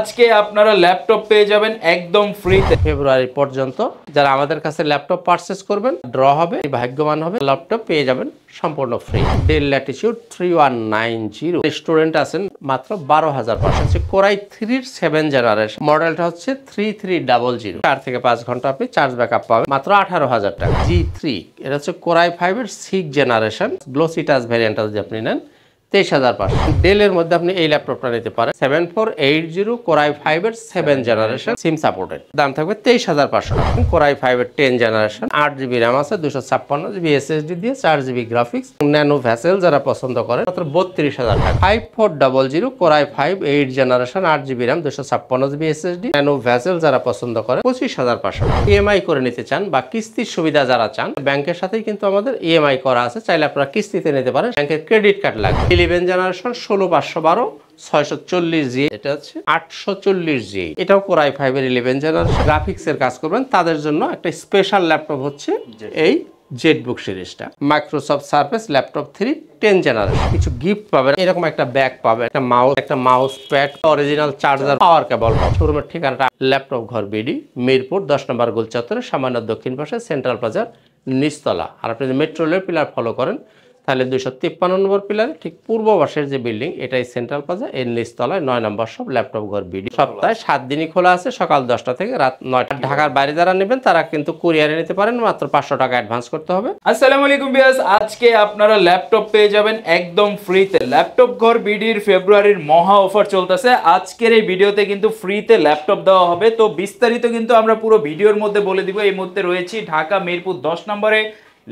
আজকে আপনারা ল্যাপটপ পেয়ে যাবেন একদম ফ্রিতে। ফেব্রুয়ারি পর্যন্ত যারা আমাদের কাছে ল্যাপটপ পারচেজ করবেন ড্র হবে, ভাগ্যবান হবে, ল্যাপটপ পেয়ে যাবেন সম্পূর্ণ ফ্রি। ডেল ল্যাটিটিউড 3190 স্টুডেন্ট আছেন মাত্র 12,500। কোরাই 3 7 জেনারেশন মডেলটা হচ্ছে 3300। 4 থেকে 5 ঘন্টা আপনি চার্জ ব্যাকআপ পাবেন মাত্র 18,000 টাকা। G3 এটা হচ্ছে কোরাই 5 এর 6 জেনারেশন গ্লোসি টাচ ভ্যারিয়েন্টটা যদি আপনি নেন 23,500। ডেলের মধ্যে আপনি এই ল্যাপটপটা নিতে পারেন 7480 কোরাই 5 এর 7 জেনারেশন সিম সাপোর্টেড, দাম থাকবে 23,500 টাকা। কোরাই 5 এর 10 জেনারেশন 8GB র্যাম আছে, 256GB SSD দিয়ে 4GB গ্রাফিক্স। ন্যানো ভ্যাসেল যারা পছন্দ করে মাত্র 32,000 টাকা। 5400 core i 5 8 generation 8GB RAM 256GB SSD nano vessel যারা পছন্দ করে 25,500 টাকা। ইএমআই করে নিতে চান বা কিস্তির সুবিধা যারা চান, ব্যাংকের সাথেই কিন্তু আমাদের ইএমআই করা আছে, চাইলে আপনারা কিস্তিতে নিতে পারেন। ব্যাংকের ক্রেডিট কার্ড লাগবে। 11 জেনারেশন 16512 640G, এটা হচ্ছে 840G। এটাও কোরাই 5 এর 11 জেনারেশন। গ্রাফিক্স এর কাজ করবেন তাদের জন্য একটা স্পেশাল ল্যাপটপ হচ্ছে এই জেটবুক সিরিজটা। Microsoft Surface laptop 3 10 generation. কিছু গিফট পাবেন, এরকম একটা ব্যাগ পাবেন, একটা মাউস প্যাড, অরিজিনাল চার্জার, পাওয়ার কেবল। শোরুমের ঠিকানাটা ল্যাপটপ ঘর বিডি, মিরপুর 10 নম্বর গোল চত্বরে সামান্য দক্ষিণ পাশে সেন্ট্রাল প্লাজার নিচতলা। আর আপনি যদি মেট্রো রেল পিলার ফলো করেন তাহলে 253 নম্বর পিলারে ঠিক পূর্ব পাশের যে বিল্ডিং এটাই সেন্ট্রাল প্লাজা, এর নিচতলায় 9 নম্বর শপ ল্যাপটপ ঘর বিডি। সপ্তাহে 7 দিনই খোলা আছে, সকাল 10টা থেকে রাত 9টা। ঢাকার বাইরে যারা নেবেন তারা কিন্তু কুরিয়ারে নিতে পারেন, মাত্র 500 টাকা অ্যাডভান্স করতে হবে। আসসালামু আলাইকুম ভিউয়ার্স, আজকে আপনারা ল্যাপটপ পেয়ে যাবেন একদম ফ্রিতে। ল্যাপটপ ঘর বিডির ফেব্রুয়ারির মহা অফার চলতেছে। আজকের এই ভিডিওতে কিন্তু ফ্রিতে ল্যাপটপ দেওয়া হবে। তো বিস্তারিত কিন্তু আমরা পুরো ভিডিওর মধ্যে বলে দিব। এই মুহূর্তে রয়েছি ঢাকা মিরপুর 10 নম্বরে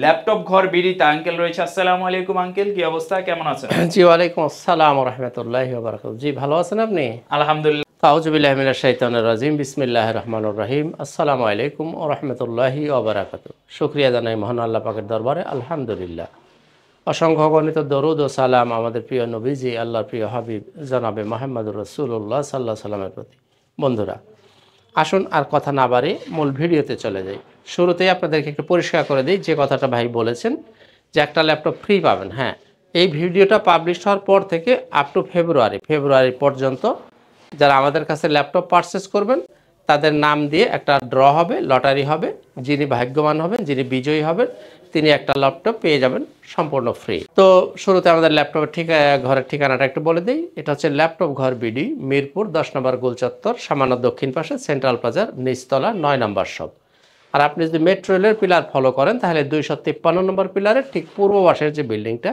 ল্যাপটপ ঘর বিডিতে। আঙ্কেল রয়েছে। আসসালামু আলাইকুম আঙ্কেল, কি অবস্থা, কেমন আছেন? জি ওয়ালাইকুম আসসালাম ওয়া রাহমাতুল্লাহি ওয়া বারাকাতুহু। জি ভালো আছেন আপনি? আলহামদুলিল্লাহ। আউযু বিল্লাহি মিনাশ শাইতানির রাজিম, বিসমিল্লাহির রহমানির রহিম। আসসালামু আলাইকুম ওয়া রাহমাতুল্লাহি ওয়া বারাকাতুহু। শুকরিয়া জানাই মহান আল্লাহ পাকের দরবারে, আলহামদুলিল্লাহ। অসংখ্য গণিত দরুদ ও সালাম আমাদের প্রিয় নবীজি আল্লাহর প্রিয় হাবিব জনাবে মুহাম্মদুর রাসূলুল্লাহ সাল্লাল্লাহু আলাইহি সাল্লামের প্রতি। বন্ধুরা আসুন আর কথা না বাড়িয়ে মূল ভিডিওতে চলে যাই। শুরুতেই আপনাদেরকে একটু পরিষ্কার করে দিই যে কথাটা ভাই বলেছেন যে একটা ল্যাপটপ ফ্রি পাবেন। হ্যাঁ, এই ভিডিওটা পাবলিশ হওয়ার পর থেকে আপ টু ফেব্রুয়ারি পর্যন্ত যারা আমাদের কাছে ল্যাপটপ পারচেস করবেন তাদের নাম দিয়ে একটা ড্র হবে, লটারি হবে। যিনি ভাগ্যবান হবেন, যিনি বিজয়ী হবেন, তিনি একটা ল্যাপটপ পেয়ে যাবেন সম্পূর্ণ ফ্রি। তো শুরুতে আমাদের ল্যাপটপের ঘরের ঠিকানাটা একটু বলে দিই। এটা হচ্ছে ল্যাপটপ ঘর বিডি, মিরপুর 10 নম্বর গোল চত্বর সামান্য দক্ষিণ পাশে সেন্ট্রাল প্লাজার নিচতলা 9 নম্বর শপ। আর আপনি যদি মেট্রো রেলের পিলার ফলো করেন তাহলে 253 নম্বর পিলারের ঠিক পূর্ব পাশের যে বিল্ডিংটা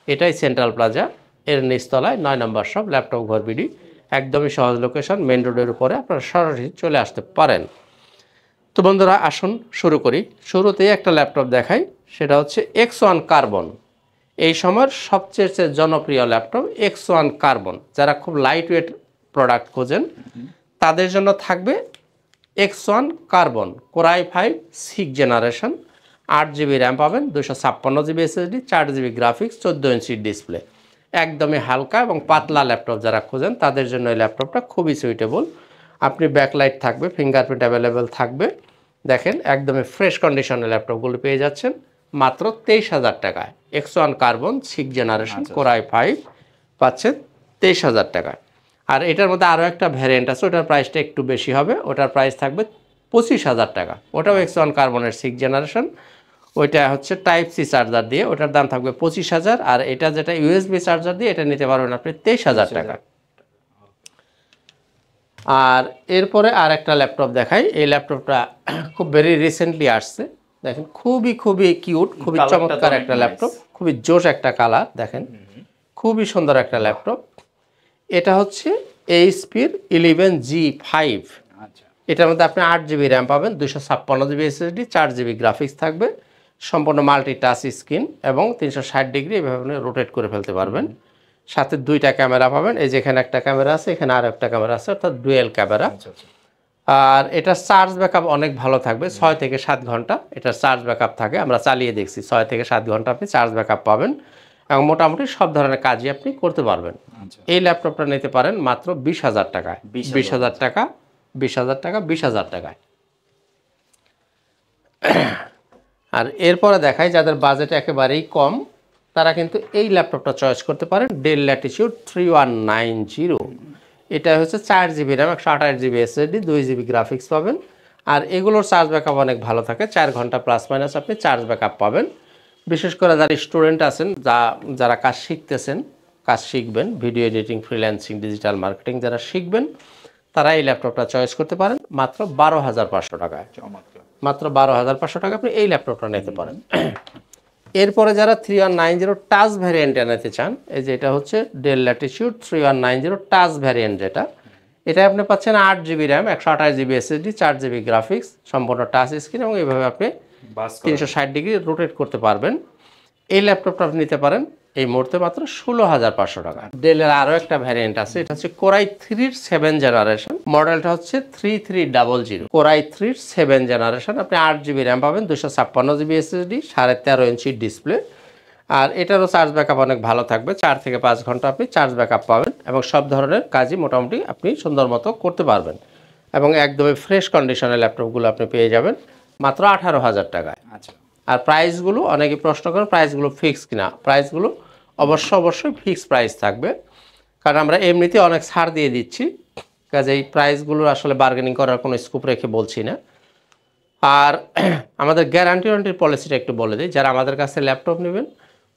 এটাই সেন্ট্রাল প্লাজা, এর নিচতলায় 9 নম্বর শপ ল্যাপটপ ঘর বিডি। একদমই সহজ লোকেশন, মেন রোডের উপরে, আপনারা সরাসরি চলে আসতে পারেন। তো বন্ধুরা আসুন শুরু করি। শুরুতেই একটা ল্যাপটপ দেখাই, সেটা হচ্ছে X1 কার্বন। এই সময়ের সবচেয়ে জনপ্রিয় ল্যাপটপ X1 কার্বন। যারা খুব লাইট ওয়েট প্রোডাক্ট খোঁজেন তাদের জন্য থাকবে X1 carbon core i 5 6 generation 8GB RAM পাবেন, 256GB SSD, 4GB graphics, 14 inch display. একদমই হালকা এবং পাতলা ল্যাপটপ যারা খোঁজেন তাদের জন্য এই ল্যাপটপটা খুবই সুইটেবল। আপনি ব্যাকলাইট থাকবে, ফিঙ্গারপ্রিন্ট অ্যাভেলেবেল থাকবে। দেখেন একদমই ফ্রেশ কন্ডিশনের ল্যাপটপগুলো পেয়ে যাচ্ছেন মাত্র 23,000 টাকায়। X1 কার্বন 6 জেনারেশন কোরাই 5 পাচ্ছেন 23,000 টাকায়। আর এটার মধ্যে আরও একটা ভ্যারিয়েন্ট আছে, ওটার প্রাইসটা একটু বেশি হবে, ওটার প্রাইস থাকবে 25,000 টাকা। ওটাও X1 কার্বনের 6 জেনারেশন, ওইটা হচ্ছে টাইপ সি চার্জার দিয়ে, ওটার দাম থাকবে 25,000। আর এটা যেটা ইউএসবি চার্জার দিয়ে, এটা নিতে পারবেন আপনি 23,000 টাকা। আর এরপরে আর একটা ল্যাপটপ দেখাই। এই ল্যাপটপটা খুব ভেরি রিসেন্টলি আসছে। দেখেন খুবই কিউট, খুবই চমৎকার একটা ল্যাপটপ, খুবই জোশ একটা কালার। দেখেন খুবই সুন্দর একটা ল্যাপটপ। এটা হচ্ছে এইচপির 11G5। এটার মধ্যে আপনি 8GB র্যাম পাবেন, 256GB SSD, 4GB গ্রাফিক্স থাকবে, সম্পূর্ণ মাল্টি টাচ স্ক্রিন এবং 360 ডিগ্রি এভাবে আপনি রোটেট করে ফেলতে পারবেন। সাথে 2টা ক্যামেরা পাবেন, এই যেখানে একটা ক্যামেরা আছে, এখানে আর একটা ক্যামেরা আছে, অর্থাৎ ডুয়েল ক্যামেরা। আর এটা চার্জ ব্যাকআপ অনেক ভালো থাকবে, 6 থেকে 7 ঘন্টা এটার চার্জ ব্যাকআপ থাকে। আমরা চালিয়ে দেখছি 6 থেকে 7 ঘন্টা আপনি চার্জ ব্যাকআপ পাবেন এবং মোটামুটি সব ধরনের কাজই আপনি করতে পারবেন। এই ল্যাপটপটা নিতে পারেন মাত্র 20,000 টাকায়। 20,000 টাকা, 20,000 টাকা, 20,000 টাকায়। আর এরপরে দেখাই যাদের বাজেট একেবারেই কম তারা কিন্তু এই ল্যাপটপটা চয়েস করতে পারেন। Del Latitude 3190। এটা হচ্ছে 4 GB RAM 128 GB SSD 2 GB graphics পাবেন। আর এগুলোর চার্জ ব্যাকআপ অনেক ভালো থাকে, 4 ঘন্টা প্লাস মাইনাস আপনি চার্জ ব্যাকআপ পাবেন। বিশেষ করে যারা স্টুডেন্ট আছেন, যারা কাজ শিখতেছেন, কাজ শিখবেন, video editing, freelancing, digital marketing যারা শিখবেন, তারা এই ল্যাপটপটা চয়েস করতে পারেন মাত্র 12,500 টাকায়। মাত্র 12,500 টাকা আপনি এই ল্যাপটপটা নিতে পারেন। এরপরে যারা 3190 টাচ ভ্যারিয়েন্টে নিতে চান, এই যে এটা হচ্ছে ডেল ল্যাটিটিউড 3190 টাচ ভ্যারিয়েন্ট, যেটা এটা আপনি পাচ্ছেন 8 GB RAM 128 GB SSD 4 GB graphics, সম্পূর্ণ টাচ স্ক্রিন, এবং এইভাবে আপনি 360 ডিগ্রি রোটেট করতে পারবেন। এই ল্যাপটপটা আপনি নিতে পারেন এই মুহূর্তে মাত্র 16,500 টাকা। ডেলের আরও একটা ভ্যারিয়েন্ট আছে, এটা হচ্ছে কোরাই 3 7 জেনারেশন, মডেলটা হচ্ছে 3300, কোরাই 3 7 জেনারেশন। আপনি 8 GB র্যাম পাবেন, 256 GB SSD, 13.5 ইঞ্চি ডিসপ্লে। আর এটারও চার্জ ব্যাকআপ অনেক ভালো থাকবে, 4 থেকে 5 ঘন্টা আপনি চার্জ ব্যাকআপ পাবেন, এবং সব ধরনের কাজই মোটামুটি আপনি সুন্দর মতো করতে পারবেন। এবং একদমই ফ্রেশ কন্ডিশনের ল্যাপটপগুলো আপনি পেয়ে যাবেন মাত্র 18,000 টাকায়। আচ্ছা। আর প্রাইসগুলো অনেকে প্রশ্ন করেন প্রাইসগুলো ফিক্স কিনা, প্রাইসগুলো অবশ্যই ফিক্স প্রাইস থাকবে, কারণ আমরা এমনিতে অনেক ছাড় দিয়ে দিচ্ছি, কাজে এই প্রাইসগুলো আসলে বার্গেনিং করার কোনো স্কোপ রেখে বলছি না। আর আমাদের গ্যারান্টির পলিসিটা একটু বলে দিই, যারা আমাদের কাছে ল্যাপটপ নেবেন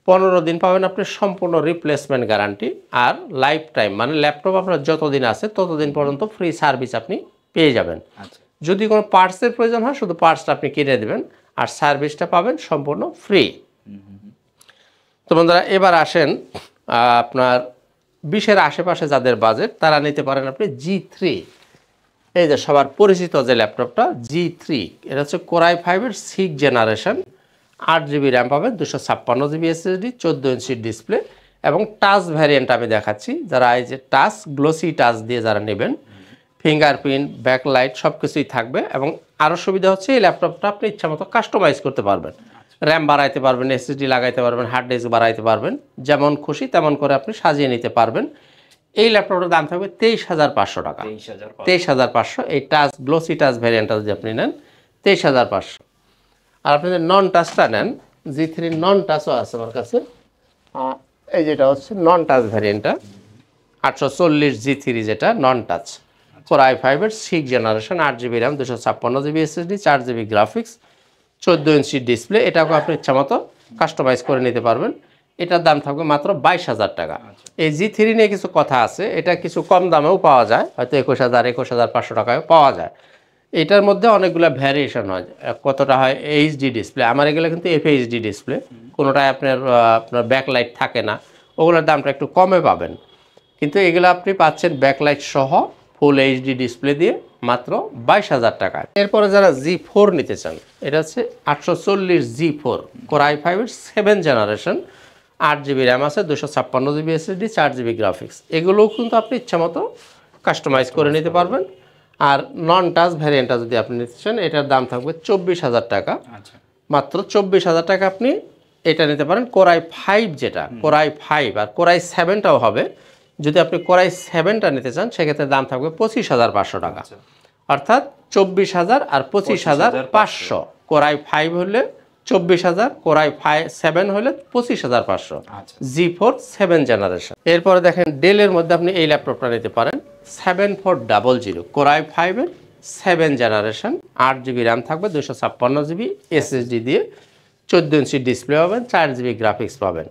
15 দিন পাবেন আপনি সম্পূর্ণ রিপ্লেসমেন্ট গ্যারান্টি, আর লাইফ টাইম মানে ল্যাপটপ আপনার যতদিন আছে ততদিন পর্যন্ত ফ্রি সার্ভিস আপনি পেয়ে যাবেন। যদি কোনো পার্টসের প্রয়োজন হয় শুধু পার্টসটা আপনি কিনে দেবেন, আর সার্ভিসটা পাবেন সম্পূর্ণ ফ্রি। তো বন্ধুরা এবার আসেন আপনার 20-এর আশেপাশে যাদের বাজেট, তারা নিতে পারেন আপনি G3, এই যে সবার পরিচিত যে ল্যাপটপটা G3, এটা হচ্ছে কোরাই 5 6 জেনারেশন, 8 GB র্যাম পাবেন, 256 GB SSD, 14 ইঞ্চি ডিসপ্লে, এবং টাচ ভ্যারিয়েন্ট আমি দেখাচ্ছি। যারা এই যে টাচ গ্লোসি টাচ দিয়ে যারা নেবেন, ফিঙ্গারপ্রিন্ট, ব্যাকলাইট সব কিছুই থাকবে, এবং আরও সুবিধা হচ্ছে এই ল্যাপটপটা আপনি ইচ্ছা মতো কাস্টমাইজ করতে পারবেন, র্যাম বাড়াইতে পারবেন, SSD লাগাইতে পারবেন, হার্ড ডিস্ক বাড়াইতে পারবেন, যেমন খুশি তেমন করে আপনি সাজিয়ে নিতে পারবেন। এই ল্যাপটপটার দাম থাকবে 23,500 টাকা। 23,500 এই টাচ গ্লোসি টাচ ভ্যারিয়েন্টটা যদি আপনি নেন 23,500। আর আপনি যদি নন টাচটা নেন, G3 নন টাচও আছে আমার কাছে, এই যেটা হচ্ছে নন টাচ ভ্যারিয়েন্টটা 840 G3, যেটা নন touch, core i 5 6 generation, 8 GB RAM, 256 GB SSD, 4 GB graphics, 14 inch display. এটাকে আপনি ইচ্ছা মতো কাস্টমাইজ করে নিতে পারবেন। এটার দাম থাকবে মাত্র 22,000 টাকা। এই G3 নিয়ে কিছু কথা আছে, এটা কিছু কম দামেও পাওয়া যায়, হয়তো 21,500 টাকায় পাওয়া যায়। এটার মধ্যে অনেকগুলো ভ্যারিয়েশন হয়, কতটা হয় HD ডিসপ্লে, আমার এগুলো কিন্তু FHD ডিসপ্লে, কোনোটায় আপনার ব্যাকলাইট থাকে না, ওগুলোর দামটা একটু কমে পাবেন। কিন্তু এগুলো আপনি পাচ্ছেন ব্যাকলাইট সহ ফুল HD ডিসপ্লে দিয়ে মাত্র 22,000 টাকায়। এরপরে যারা G4 নিতে চান, এটা হচ্ছে 840 G4 core i 5 7 generation, 8 GB RAM আছে, 256 GB SSD, 4 GB গ্রাফিক্স। এগুলোও কিন্তু আপনি ইচ্ছা মতো কাস্টমাইজ করে নিতে পারবেন। আর নন টাচ ভ্যারিয়েন্টটা যদি আপনি নিতে চান, এটার দাম থাকবে 24,000 টাকা। মাত্র 24,000 টাকা আপনি এটা নিতে পারেন। কোরাই 5 যেটা, কোরাই 5 আর কোরাই 7টাও হবে। যদি আপনি কোরাই 7টা নিতে চান সেক্ষেত্রে দাম থাকবে 25,500 টাকা, অর্থাৎ 24,000 আর 25,500। কোরাই 5 হলে 24,000, কোরাই 7 হলে 25,500, G4 7 জেনারেশন। এরপরে দেখেন ডেলের মধ্যে আপনি এই ল্যাপটপটা নিতে পারেন 7400, কোরাই 5 7 জেনারেশন, 8 GB র্যাম থাকবে, 256 GB SSD দিয়ে, 14 ইঞ্চি ডিসপ্লে পাবেন, 4 GB গ্রাফিক্স পাবেন।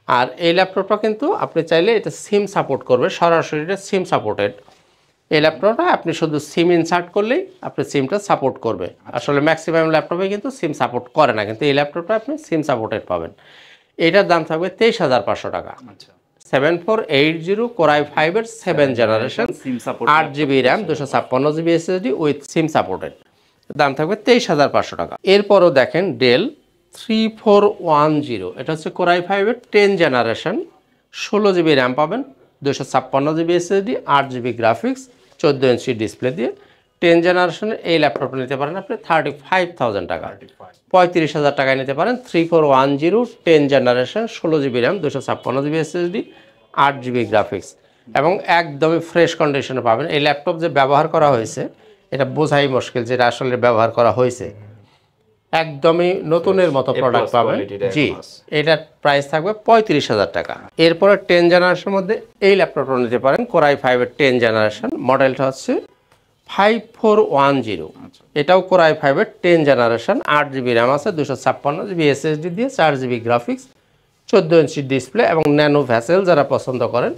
আর এই ল্যাপটপটা কিন্তু আপনি চাইলে এটা সিম সাপোর্ট করবে, সরাসরি এটা সিম সাপোর্টেড। এই ল্যাপটপটা আপনি শুধু সিম ইনসার্ট করলেই আপনি সিমটা সাপোর্ট করবে। আসলে ম্যাক্সিমাম ল্যাপটপে কিন্তু সিম সাপোর্ট করে না, কিন্তু এই ল্যাপটপটা আপনি সিম সাপোর্টেড পাবেন। এটার দাম থাকবে 23,500 টাকা। 7480 core i 5 7 generation, 8 GB RAM, 256 GB SSD with SIM supported, দাম থাকবে 23,500 টাকা। এরপরও দেখেন ডেল 3410, এটা হচ্ছে কোরাই 5 10 জেনারেশন, 16 GB র্যাম পাবেন, 256 GB SSD, 8 GB graphics, 14 inch display দিয়ে। 10 জেনারেশনের এই ল্যাপটপটা নিতে পারেন আপনি 35,000 টাকা, 35,000 টাকায় নিতে পারেন। 3410 10 generation, 16 GB RAM, 256 GB SSD, 8 GB graphics, এবং একদমই ফ্রেশ কন্ডিশনে পাবেন। এই ল্যাপটপ যে ব্যবহার করা হয়েছে এটা বোঝাই মুশকিল যেটা আসলে ব্যবহার করা হয়েছে। একদমই নতুনের মতো প্রোডাক্ট পাবেন। জি, এটার প্রাইস থাকবে 35,000 টাকা। এরপরে 10 জেনারেশনের মধ্যে এই ল্যাপটপটা নিতে পারেন, কোরাই 5 এর 10 জেনারেশন, মডেলটা হচ্ছে 5410। এটাও কোরাই 5 এর 10 জেনারেশন, 8GB র্যাম আছে, 256GB এসএসডি দিয়ে, 4GB গ্রাফিক্স, 14 ইঞ্চি ডিসপ্লে এবং ন্যানো ভ্যাসেল যারা পছন্দ করেন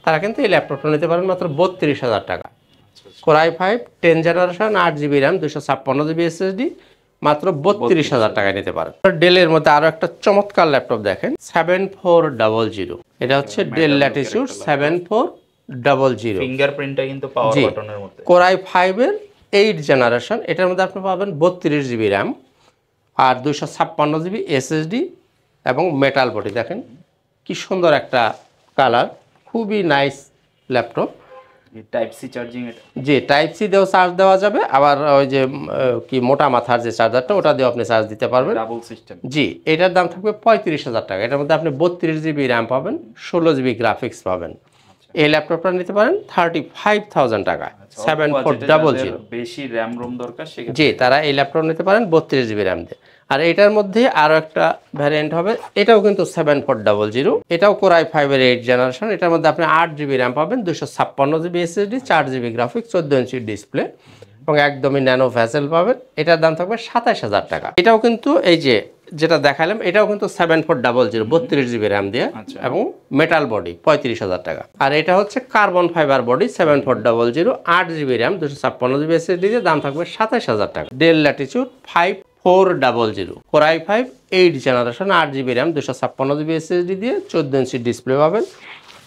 তারা কিন্তু এই ল্যাপটপটা নিতে পারেন মাত্র 32,000 টাকা। Core i 5 10 generation, 8GB RAM, 256GB SSD, মাত্র 32,000 টাকায় নিতে পারেন। ডেলের মধ্যে আরো একটা চমৎকার ল্যাপটপ দেখেন, 7400। এটা হচ্ছে ডেল ল্যাটিটিউড 7400। ফিঙ্গারপ্রিন্টটা কিন্তু পাওয়ার বাটনের মধ্যে। কোরাই 5 এর 8 জেনারেশন, এটার মধ্যে আপনি পাবেন 32GB র্যাম আর 256GB এসএসডি এবং মেটাল বডি। দেখেন কি সুন্দর একটা কালার, খুবই nice laptop. Type C charging এটা? জি, টাইপ সি দিয়েও চার্জ দেওয়া যাবে, আবার ওই যে কি মোটা মাথার যে চার্জারটা ওটা দিয়ে আপনি চার্জ দিতে পারবেন, ডাবল সিস্টেম। জি, এটার দাম থাকবে 35,000 টাকা। এটার মধ্যে আপনি 32GB র্যাম পাবেন, 16GB গ্রাফিক্স পাবেন। এই ল্যাপটপটা নিতে পারেন 35,000 টাকা। 7400 বেশি র্যাম রোম দরকার সেক্ষেত্রে জি, তারা এই ল্যাপটপ নিতে পারেন 32GB র্যাম দিয়ে। আর এটার মধ্যে আরো একটা ভ্যারিয়েন্ট হবে, এটাও কিন্তু 7400, এটাও কোরাই 5 এর 8 জেনারেশন। এটার মধ্যে আপনি 8GB র্যাম পাবেন, 256GB SSD, 4GB graphics, 14 inch display এবং একদমই ন্যানো ভ্যাসেল পাবেন। এটার দাম থাকবে 27,000 টাকা। এটাও কিন্তু এই যে যেটা দেখালাম এটাও কিন্তু 7400, 32GB র্যাম দিয়ে এবং মেটাল বডি, 35,000 টাকা। আর এটা হচ্ছে carbon fibre body 7400, 8GB RAM, 256GB SSD দিয়ে, দাম থাকবে 27,000 টাকা। Del Latitude 5400, core i 5 8 generation, 8GB RAM, 256GB SSD দিয়ে, 14 ইঞ্চি ডিসপ্লে পাবেন।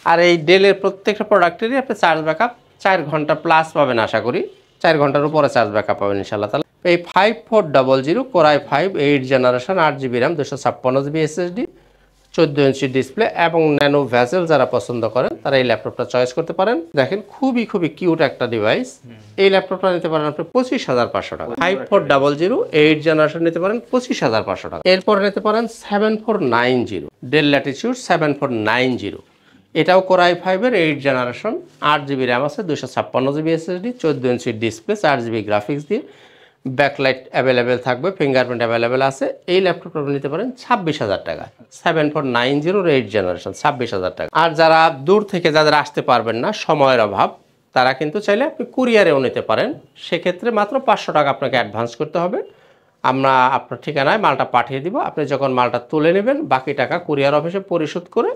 আর এই ডেলের প্রত্যেকটা প্রোডাক্টেরই আপনি চার্জ ব্যাকআপ 4 ঘন্টা প্লাস পাবেন, আশা করি 4 ঘন্টার উপরে চার্জ ব্যাকআপ পাবেন ইনশাআল্লাহ তাআলা। এই 5400 core i 5 8 generation, 8GB RAM, 256GB SSD, 14 inch display এবং ন্যানো ভ্যাসেল যারা পছন্দ করেন তারা এই ল্যাপটপটা চয়েস করতে পারেন। দেখেন খুবই কিউট একটা ডিভাইস। এই ল্যাপটপটা নিতে পারেন আপনি 25,500 টাকা। 5400 8 জেনারেশন নিতে পারেন 25,500 টাকা। এরপরে নিতে পারেন 7490, ডেল ল্যাটিটিউড 7490। এটাও কোরাই 5 এর 8 জেনারেশন, 8GB র্যাম আছে, 256GB SSD, 14 inch display, 4GB graphics দিয়ে, ব্যাকলাইট অ্যাভেলেবেল থাকবে, ফিঙ্গারপ্রিন্ট অ্যাভেলেবেল আছে। এই ল্যাপটপটা নিতে পারেন 26,000 টাকা। 7490 8 জেনারেশন, 26,000 টাকা। আর যারা দূর থেকে যাদের আসতে পারবেন না, সময়ের অভাব, তারা কিন্তু চাইলে আপনি কুরিয়ারেও নিতে পারেন। সেক্ষেত্রে মাত্র 500 টাকা আপনাকে অ্যাডভান্স করতে হবে, আমরা আপনার ঠিকানায় মালটা পাঠিয়ে দিব। আপনি যখন মালটা তুলে নেবেন বাকি টাকা কুরিয়ার অফিসে পরিশোধ করে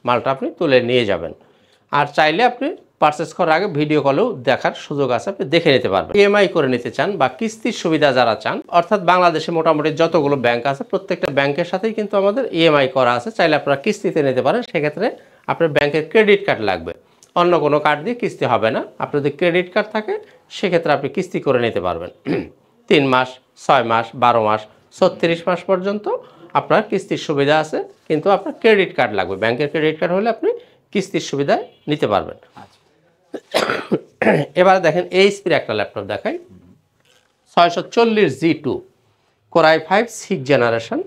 মালটা আপনি তুলে নিয়ে যাবেন। আর চাইলে আপনি পারচেস করার আগে ভিডিও কলেও দেখার সুযোগ আছে, আপনি দেখে নিতে পারবেন। ইএমআই করে নিতে চান বা কিস্তির সুবিধা যারা চান, অর্থাৎ বাংলাদেশে মোটামুটি যতগুলো ব্যাংক আছে প্রত্যেকটা ব্যাংকের সাথেই কিন্তু আমাদের ইএমআই করা আছে, চাইলে আপনারা কিস্তিতে নিতে পারেন। সেক্ষেত্রে আপনার ব্যাংকের ক্রেডিট কার্ড লাগবে, অন্য কোনো কার্ড দিয়ে কিস্তি হবে না। আপনার যদি ক্রেডিট কার্ড থাকে সেক্ষেত্রে আপনি কিস্তি করে নিতে পারবেন। 3 মাস, 6 মাস, 12 মাস, 36 মাস পর্যন্ত আপনার কিস্তির সুবিধা আছে, কিন্তু আপনার ক্রেডিট কার্ড লাগবে। ব্যাংকের ক্রেডিট কার্ড হলে আপনি কিস্তির সুবিধায় নিতে পারবেন। এবার দেখেন এইচপির একটা ল্যাপটপ দেখাই, 640G2, core i 5 6 generation,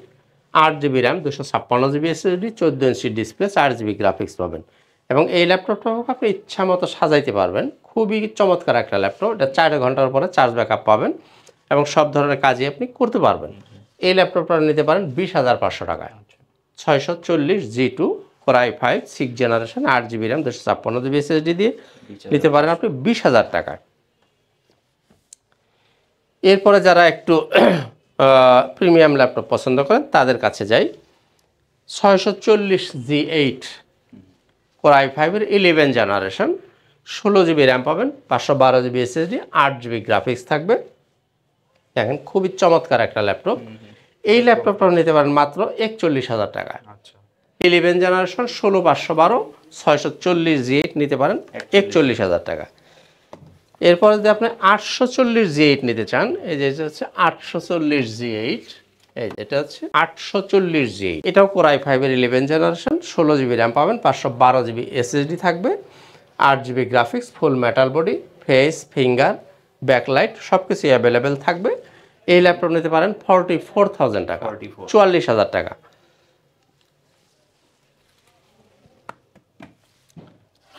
8GB RAM, 256GB SSD, 14 inch display, 4GB graphics পাবেন। এবং এই ল্যাপটপটা আপনি ইচ্ছা মতো সাজাইতে পারবেন, খুবই চমৎকার একটা ল্যাপটপ। এটা 4 ঘন্টার পরে চার্জ ব্যাকআপ পাবেন এবং সব ধরনের কাজই আপনি করতে পারবেন। এই ল্যাপটপটা নিতে পারেন 20,500 টাকায়। 640G2, core i 5 6 generation, 8GB RAM, 256GB SSD দিয়ে নিতে পারেন আপনি 20,000 টাকায়। এরপরে যারা একটু প্রিমিয়াম ল্যাপটপ পছন্দ করেন তাদের কাছে যাই, 640G8, কোরাই 5 এর 11 জেনারেশন, 16GB র্যাম পাবেন, 512GB এসএসডি, 8GB গ্রাফিক্স থাকবে। দেখেন খুবই চমৎকার একটা ল্যাপটপ। এই ল্যাপটপটা নিতে পারেন মাত্র 41,000 টাকায়। 11 জেনারেশন, 16512, 640G8 নিতে পারেন 41,000 টাকা। এরপরে যদি আপনি 840G8 নিতে চান, এই যে হচ্ছে 840G8, এই যেটা হচ্ছে 840G8, এটাও কোরাই 5 এর 11 জেনারেশন, 16GB র্যাম পাবেন, 512GB এসএসডি থাকবে, 8GB গ্রাফিক্স, ফুল metal body, face, finger, backlight সব কিছুই অ্যাভেলেবেল থাকবে। এই ল্যাপটপ নিতে পারেন 44,000 টাকা, 44,000 টাকা।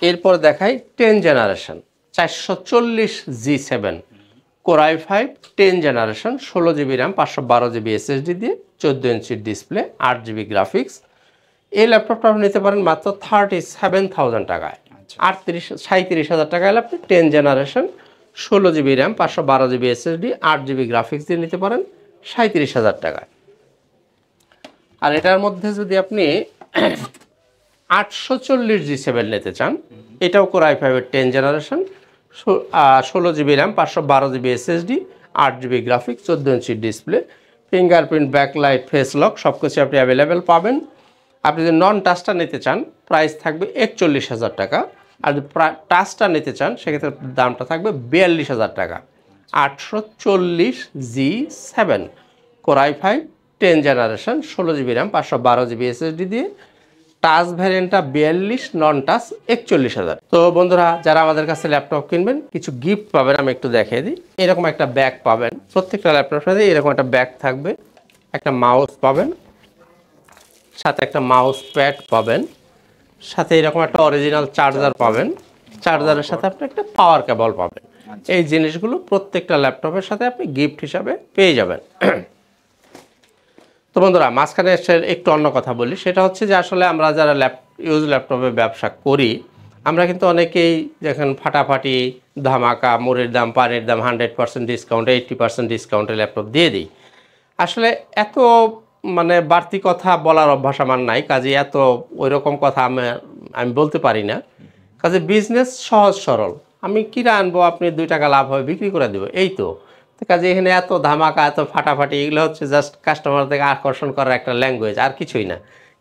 এরপর দেখাই 10 generation, 440G7, core i 5 10 generation 16 GB RAM 512 GB SSD দিয়ে 14 ইঞ্চির ডিসপ্লে 8 জিবি গ্রাফিক্স। এই ল্যাপটপটা আপনি নিতে পারেন মাত্র 37,000 টাকায়। 37,000 টাকায় আপনি 10 generation 16 GB RAM 512 GB SSD 8 GB graphics দিয়ে নিতে পারেন 37,000 টাকায়। আর এটার মধ্যে যদি আপনি 840 G7 নিতে চান, এটাও core i 5 10 generation 16 GB RAM 512 GB SSD 8 GB graphics 14 ইঞ্চির display, fingerprint, backlight, face lock সব কিছু আপনি অ্যাভেলেবেল পাবেন। আপনি যদি নন টাচটা নিতে চান প্রাইস থাকবে 41,000 টাকা, আর যদি টাচটা নিতে চান সেক্ষেত্রে দামটা থাকবে 42,000 টাকা। 840 G7 core i 5 10 generation 16 GB RAM 512 GB SSD দিয়ে, টাচ ভ্যারিয়েন্টটা 42, নন টাচ 41,000। তো বন্ধুরা, যারা আমাদের কাছে ল্যাপটপ কিনবেন কিছু গিফট পাবেন, আমি একটু দেখিয়ে দিই। এরকম একটা ব্যাগ পাবেন, প্রত্যেকটা ল্যাপটপের সাথে এরকম একটা ব্যাগ থাকবে, একটা মাউস পাবেন, সাথে একটা মাউস প্যাড পাবেন, সাথে এরকম একটা অরিজিনাল চার্জার পাবেন, চার্জারের সাথে আপনি একটা পাওয়ার কেবল পাবেন। এই জিনিসগুলো প্রত্যেকটা ল্যাপটপের সাথে আপনি গিফট হিসাবে পেয়ে যাবেন। তো বন্ধুরা, মাঝখানে একটু অন্য কথা বলি, সেটা হচ্ছে যে আসলে আমরা যারা ইউজ ল্যাপটপে ব্যবসা করি, আমরা কিন্তু অনেকেই দেখেন ফাটাফাটি ধামাকা মুড়ির দাম পানির দাম 100% ডিসকাউন্ট 80% ডিসকাউন্টে ল্যাপটপ দিয়ে দিই। আসলে এত মানে বাড়তি কথা বলার অভ্যাস আমার নাই, কাজে এত ওই রকম কথা আমি বলতে পারি না। কাজে বিজনেস সহজ সরল, আমি কিনে আনবো, আপনি 2 টাকা লাভ হবে বিক্রি করে দেবো, এই তো। কাজে এখানে এত ধামাকা এত ফাটাফাটি এগুলো হচ্ছে জাস্ট কাস্টমারদেরকে আকর্ষণ করার একটা ল্যাঙ্গুয়েজ, আর কিছুই না।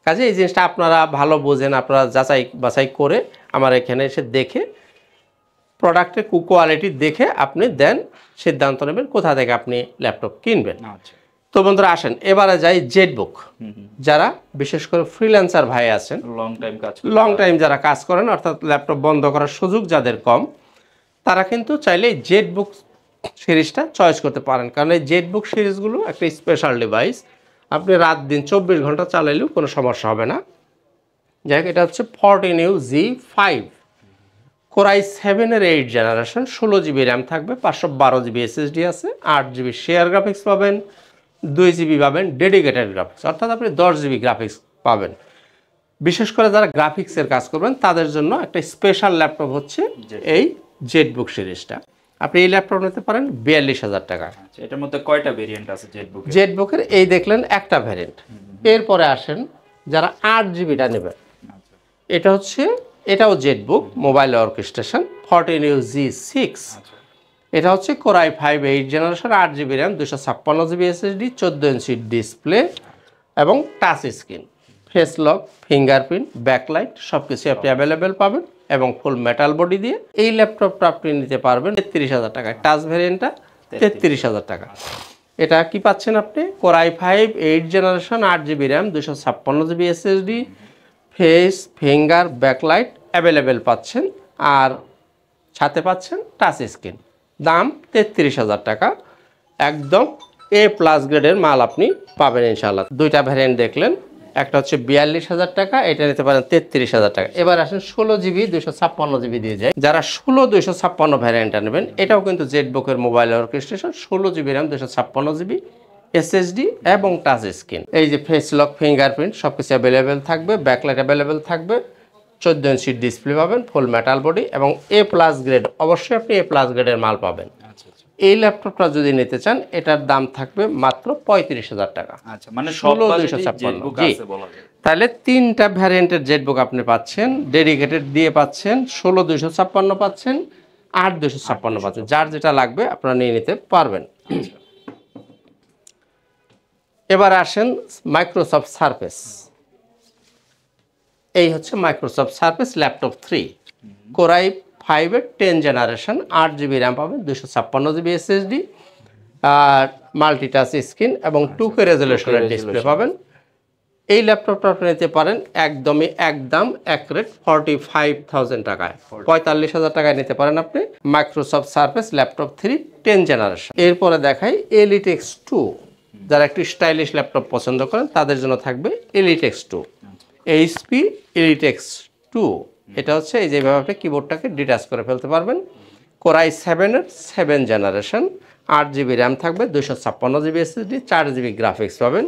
কাজে এই জিনিসটা আপনারা ভালো বোঝেন, আপনারা যাচাই বাছাই করে আমার এখানে এসে দেখে প্রোডাক্টের কোয়ালিটি দেখে আপনি দেন সিদ্ধান্ত নেবেন কোথা থেকে আপনি ল্যাপটপ কিনবেন। তো বন্ধুরা আসেন এবারে যাই জেটবুক। যারা বিশেষ করে ফ্রিল্যান্সার ভাই আছেন, লং টাইম যারা কাজ করেন, অর্থাৎ ল্যাপটপ বন্ধ করার সুযোগ যাদের কম, তারা কিন্তু চাইলে জেটবুক সিরিজটা চয়েস করতে পারেন। কারণ এই জেটবুক সিরিজগুলো একটা স্পেশাল ডিভাইস, আপনি রাত দিন 24 ঘন্টা চালাইলেও কোনো সমস্যা হবে না। যাই হোক, এটা হচ্ছে 14U G5 কোরাই 7-এর 8 জেনারেশন 16 জিবি র্যাম থাকবে, 512 জিবি এসএসডি আছে, 8 জিবি শেয়ার গ্রাফিক্স পাবেন, 2 জিবি পাবেন ডেডিকেটেড গ্রাফিক্স, অর্থাৎ আপনি 10 জিবি গ্রাফিক্স পাবেন। বিশেষ করে যারা গ্রাফিক্সের কাজ করবেন তাদের জন্য একটা স্পেশাল ল্যাপটপ হচ্ছে এই জেটবুক সিরিজটা। আপনি এই ল্যাপটপ নিতে পারেন 42,000 টাকা। এটার মধ্যে কয়টা ভেরিয়েন্ট আছে জেটবুকের? এই দেখলেন একটা ভ্যারিয়েন্ট। এরপরে আসেন যারা 8 জিবিটা নেবেন, এটা হচ্ছে এটাও Jetbook mobile orchestration 14U G6। এটা হচ্ছে core i 5 8 generation 8 GB RAM 256 GB SSD 14 inch display এবং touch screen, face lock, fingerprint, backlight সব কিছু আপনি অ্যাভেলেবেল পাবেন এবং ফুল মেটাল বডি দিয়ে এই ল্যাপটপটা আপনি নিতে পারবেন 33,000 টাকায়। টাচ ভ্যারিয়েন্টটা 33,000 টাকা। এটা কি পাচ্ছেন আপনি? Core i 5 8 generation 8 GB RAM 256 GB SSD, face, finger, backlight available পাচ্ছেন, আর সাথে পাচ্ছেন টাচ স্ক্রিন। দাম 33,000 টাকা। একদম A+ গ্রেডের মাল আপনি পাবেন ইনশাআল্লাহ। দুইটা ভ্যারিয়েন্ট দেখলেন, একটা হচ্ছে 42,000 টাকা, এটা নিতে পারেন 33,000 টাকা। এবার আসেন 16 জিবি 256 জিবি দিয়ে যায়। যারা 16 256 ভ্যারিয়েন্টটা নেবেন, এটাও কিন্তু জেটবুকের mobile orchestration 16 GB RAM 256 GB SSD এবং টাচ স্ক্রিন। এই যে ফেস লক, ফিঙ্গারপ্রিন্ট সবকিছু অ্যাভেলেবেল থাকবে, ব্যাকলাইট অ্যাভেলেবেল থাকবে, 14 ইঞ্চি ডিসপ্লে পাবেন, ফুল মেটাল বডি এবং A+ গ্রেড। অবশ্যই আপনি A+ গ্রেডের মাল পাবেন। এই ল্যাপটপটা যদি নিতে চান এটার দাম থাকবে মাত্র 35,000 টাকা। আচ্ছা, মানে 16,256। তাহলে তিনটা ভ্যারিয়েন্টের জেটবুক আপনি পাচ্ছেন, ডেডিকেটেড দিয়ে পাচ্ছেন, 16,256 পাচ্ছেন, 8,256 পাচ্ছেন। যার যেটা লাগবে আপনারা নিয়ে নিতে পারবেন। এবার আসেন মাইক্রোসফট সারফেস। এই হচ্ছে মাইক্রোসফট সারফেস ল্যাপটপ 3 কোরাই 5-এর 10 জেনারেশন 8 জিবি র্যাম পাবেন, 256 জিবি এসএসডি, আর মাল্টিটাচ স্ক্রিন এবং 2K রেজলিউশনের ডিসপ্লে পাবেন। এই ল্যাপটপটা আপনি নিতে পারেন একদমই একদম এক রেট 45,000 টাকায়, 45,000 টাকায় নিতে পারেন আপনি মাইক্রোসফট সারফেস ল্যাপটপ 3 10 জেনারেশন। এরপরে দেখাই এলিটেক্স 2। যারা একটু স্টাইলিশ ল্যাপটপ পছন্দ করেন তাদের জন্য থাকবে এলিটেক্স 2। এইচপি এলিটেক্স 2, এটা হচ্ছে এই যেভাবে আপনি কিবোর্ডটাকে ডিটাচ করে ফেলতে পারবেন। কোরাই 7-এর 7 জেনারেশন 8GB র্যাম থাকবে, 256GB SSD, 4GB গ্রাফিক্স পাবেন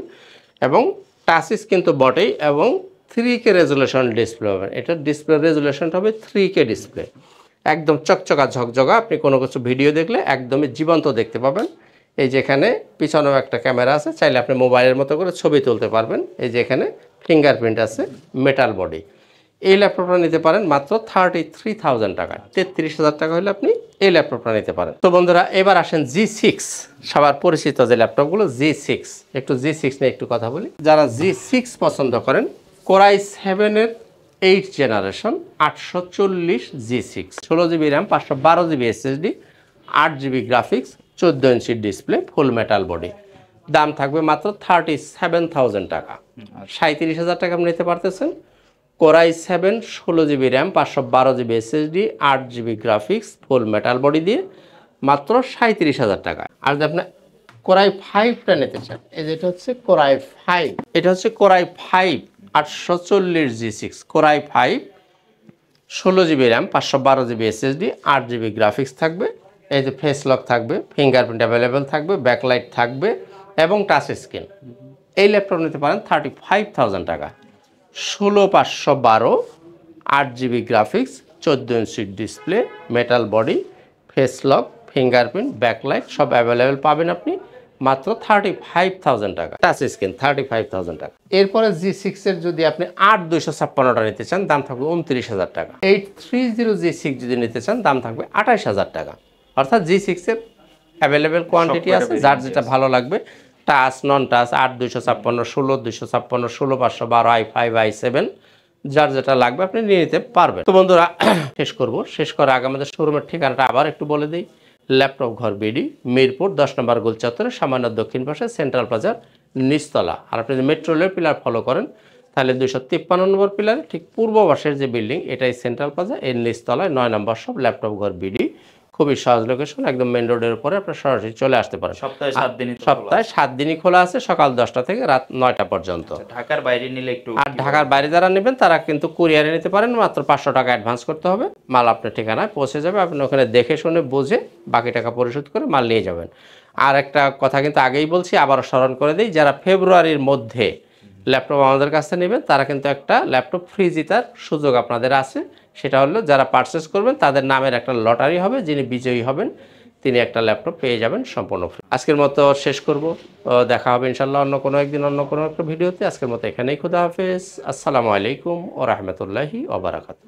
এবং টাচ স্ক্রিন তো বটেই এবং 3K রেজুলেশন ডিসপ্লে পাবেন। এটার ডিসপ্লে রেজুলেশনটা হবে 3K ডিসপ্লে, একদম চকচকা ঝকঝকা। আপনি কোনো কিছু ভিডিও দেখলে একদমই জীবন্ত দেখতে পাবেন। এই যেখানে পিছনেও একটা ক্যামেরা আছে, চাইলে আপনি মোবাইলের মতো করে ছবি তুলতে পারবেন। এই যে এখানে ফিঙ্গারপ্রিন্ট আছে, মেটাল বডি। এই ল্যাপটপটা নিতে পারেন মাত্র 33,000 টাকায়। 33,000 টাকা হলে আপনি এই ল্যাপটপটা নিতে পারেন। তো বন্ধুরা এবার আসেন G6, সবার পরিচিত যে ল্যাপটপগুলো G6। একটু G6 নিয়ে একটু কথা বলি। যারা G6 পছন্দ করেন, Core i7-এর 8th generation 840 G6, 16GB RAM, 512GB SSD, 8GB graphics, 14 inch display, ফুল মেটাল বডি। দাম থাকবে মাত্র 37,000 টাকা। 37,000 টাকা আপনি নিতে পারতেছেন Core i7, 16GB RAM, 512GB SSD, 8GB graphics, ফুল মেটাল বডি দিয়ে মাত্র 37,000 টাকা। আর যদি আপনি Core i5টা নিতে চান, এই যেটা হচ্ছে Core i5, এটা হচ্ছে Core i5 840 G6, Core i5, 16GB RAM, 512GB SSD, 8GB graphics থাকবে। এই যে ফেস লক থাকবে, ফিঙ্গারপ্রিন্ট অ্যাভেলেবেল থাকবে, ব্যাকলাইট থাকবে এবং টাচ স্ক্রিন। এই ল্যাপটপ নিতে পারেন 35,000 টাকা। 16/512, 8GB graphics, 14 inch display, metal body, face lock, fingerprint, backlight সব অ্যাভেলেবেল পাবেন আপনি মাত্র 35,000 টাকা। টাচ স্ক্রিন 35,000 টাকা। এরপরে G6-এর যদি আপনি 8/256টা নিতে চান, দাম থাকবে 29,000 টাকা। 830 G6 যদি নিতে চান, দাম থাকবে 28,000 টাকা। অর্থাৎ G6-এর অ্যাভেলেবেল কোয়ান্টিটি আছে, যার যেটা ভালো লাগবে। টাচ, নন টাচ, 8/256, 16/256, 16/512, i5, i7, যার যেটা লাগবে আপনি নিয়ে নিতে পারবেন। তো বন্ধুরা শেষ করার আগে আমাদের শোরুমের ঠিকানাটা আবার একটু বলে দিই। ল্যাপটপ ঘর বিডি, মিরপুর 10 নম্বর গোল চত্বরে সামান্য দক্ষিণ পাশে সেন্ট্রাল প্লাজার নিচতলা। আর আপনি যদি মেট্রো রেলের পিলার ফলো করেন তাহলে 253 নম্বর পিলারে ঠিক পূর্ব পাশের যে বিল্ডিং, এটাই সেন্ট্রাল প্লাজা, এর নিচতলায় 9 নম্বর শপ ল্যাপটপ ঘর বিডি। খুবই সহজ লোকেশন, একদম মেন রোডের উপরে, আপনার সরাসরি চলে আসতে পারেন। সপ্তাহে 7 দিনই খোলা আছে, সকাল 10টা থেকে রাত 9টা পর্যন্ত। ঢাকার বাইরে নিলে একটু, আর ঢাকার বাইরে যারা নেবেন তারা কিন্তু কুরিয়ারে নিতে পারেন। মাত্র 500 টাকা অ্যাডভান্স করতে হবে, মাল আপনার ঠিকানায় পৌঁছে যাবে। আপনি ওখানে দেখে শুনে বুঝে বাকি টাকা পরিশোধ করে মাল নিয়ে যাবেন। আর একটা কথা কিন্তু আগেই বলছি, আবারও স্মরণ করে দিই, যারা ফেব্রুয়ারির মধ্যে ল্যাপটপ আমাদের কাছে নেবেন তারা কিন্তু একটা ল্যাপটপ ফ্রি জেতার সুযোগ আপনাদের আছে। সেটা হলো যারা পারচেস করবেন তাদের নামের একটা লটারি হবে, যিনি বিজয়ী হবেন তিনি একটা ল্যাপটপ পেয়ে যাবেন সম্পূর্ণ ফ্রি। আজকের মতো শেষ করব, দেখা হবে ইনশাল্লাহ অন্য কোনো একদিন অন্য কোনো একটা ভিডিওতে। আজকের মতো এখানেই, খুদা হাফেজ, আসসালামু আলাইকুম ওয়া রাহমাতুল্লাহি ওয়া বারাকাতুহু।